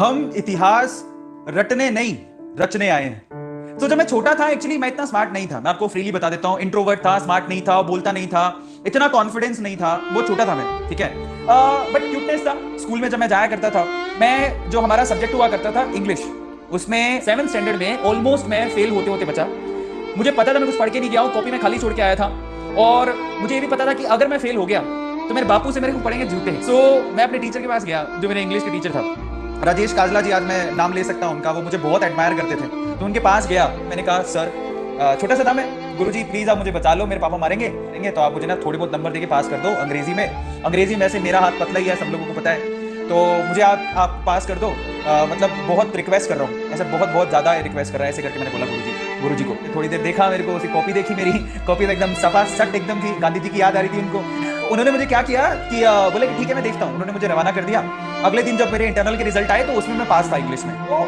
हम इतिहास रटने नहीं रचने आए हैं। तो जब मैं छोटा था एक्चुअली मैं इतना स्मार्ट नहीं था, मैं आपको फ्रीली बता देता हूं। इंट्रोवर्ट था, स्मार्ट नहीं था, बोलता नहीं था, इतना कॉन्फिडेंस नहीं था, बहुत छोटा था मैं, ठीक है। बट क्यूटनेस था। स्कूल में जब मैं जाया करता था, मैं जो हमारा सब्जेक्ट हुआ करता था इंग्लिश, उसमें 7th स्टैंडर्ड में ऑलमोस्ट मैं फेल होते होते बचा। मुझे पता था मैं कुछ पढ़ के नहीं गया हूँ, कॉपी में खाली छोड़ के आया था, और मुझे ये भी पता था कि अगर मैं फेल हो गया तो मेरे बापू से मेरे को पड़ेंगे जूते। सो मैं अपने टीचर के पास गया, जो मेरे इंग्लिश के टीचर था, राजेश काजला जी, आज मैं नाम ले सकता हूँ उनका, वो मुझे बहुत एडमायर करते थे। तो उनके पास गया, मैंने कहा सर, छोटा सा था मैं, गुरुजी प्लीज आप मुझे बचा लो, मेरे पापा मारेंगे, तो आप मुझे ना थोड़े बहुत नंबर देके पास कर दो अंग्रेजी में। अंग्रेजी में से मेरा हाथ पतला ही है, सब लोगों को पता है, तो मुझे आप पास कर दो, मतलब बहुत रिक्वेस्ट कर रहा हूँ, ऐसा बहुत बहुत ज्यादा रिक्वेस्ट कर रहा है, ऐसे करके मैंने बोला गुरुजी को। थोड़ी देर देखा मेरे को, उसकी कॉपी देखी, मेरी कॉपी में एकदम सफा सट एकदम थी, गांधी जी की याद आ रही थी उनको। उन्होंने मुझे क्या किया कि बोले कि ठीक है मैं देखता हूँ। उन्होंने मुझे रवाना कर दिया। अगले दिन जब मेरे इंटरनल के रिजल्ट आए तो उसमें मैं पास था इंग्लिश में। तो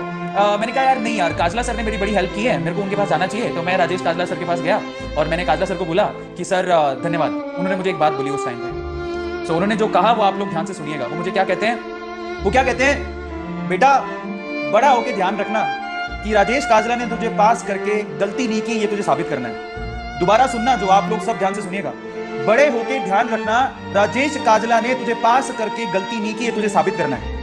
मैंने कहा यार नहीं यार, काजला सर ने मेरी बड़ी हेल्प की है, मेरे को उनके पास जाना चाहिए। तो मैं राजेश काजला सर के पास गया और मैंने काजला सर को बोला कि सर धन्यवाद। उन्होंने मुझे एक बात बोली उस टाइम पे, तो उन्होंने जो कहा वो आप लोग ध्यान से सुनिएगा। वो मुझे क्या कहते हैं, वो क्या कहते हैं, बेटा बड़ा होके ध्यान रखना कि राजेश काजला ने तुझे पास करके गलती नहीं की, ये तुझे साबित करना है। दोबारा सुनना, जो आप लोग सब ध्यान से सुनिएगा, बड़े होके ध्यान रखना, राजेश काजला ने तुझे पास करके गलती नहीं की, ये तुझे साबित करना है।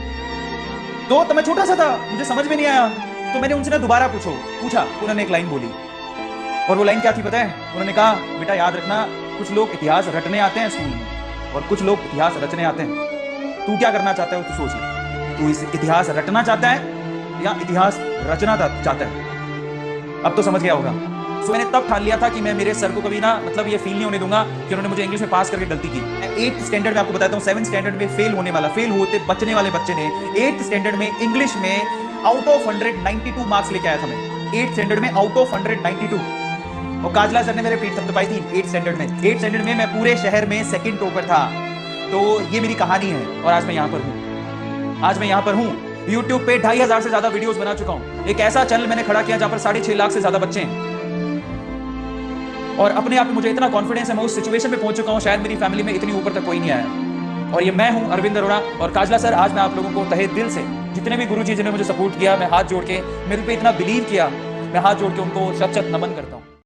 तो मैं छोटा सा था, मुझे समझ में नहीं आया, तो मैंने उनसे ना दोबारा पूछा। उन्होंने एक लाइन बोली, और वो लाइन क्या थी पता है? उन्होंने कहा बेटा याद रखना, कुछ लोग इतिहास रटने आते हैं स्कूल में और कुछ लोग इतिहास रचने आते हैं। तू क्या करना चाहता है तू सोच ले, तू इस इतिहास रटना चाहता है या इतिहास रचना चाहता है? अब तो समझ गया होगा। सो मैंने तब ठान लिया था कि मैं मेरे सर को कभी ना, मतलब ये फील नहीं होने दूंगा कि उन्होंने मुझे इंग्लिश में पास करके गलती की। 8th स्टैंडर्ड में आपको बताता हूँ, 7th स्टैंडर्ड में फेल होते बचने वाले बच्चे ने 8th स्टैंडर्ड में इंग्लिश में आउट ऑफ 100 92 मार्क्स लेके आया था मैं 8th स्टैंडर्ड में, आउट ऑफ 100 92। और काजला सर ने मेरे पीठ थपथपाई थी 8th स्टैंडर्ड में। 8th स्टैंडर्ड में मैं पूरे शहर में सेकंड टॉपर था। तो ये मेरी कहानी है और आज मैं यहाँ पर हूँ। YouTube पे 2500 से ज्यादा वीडियोस बना चुका हूँ। एक ऐसा चैनल मैंने खड़ा किया जहाँ पर 6.5 लाख से ज्यादा बच्चे हैं, और अपने आप में मुझे इतना कॉन्फिडेंस है, मैं उस सिचुएशन पे पहुंच चुका हूं, शायद मेरी फैमिली में इतनी ऊपर तक कोई नहीं आया। और ये मैं हूं अरविंद अरोड़ा और काजला सर। आज मैं आप लोगों को तहे दिल से, जितने भी गुरुजी जिन्होंने मुझे सपोर्ट किया, मैं हाथ जोड़ के, मेरे पे इतना बिलीव किया, मैं हाथ जोड़ के उनको शत शत नमन करता हूं।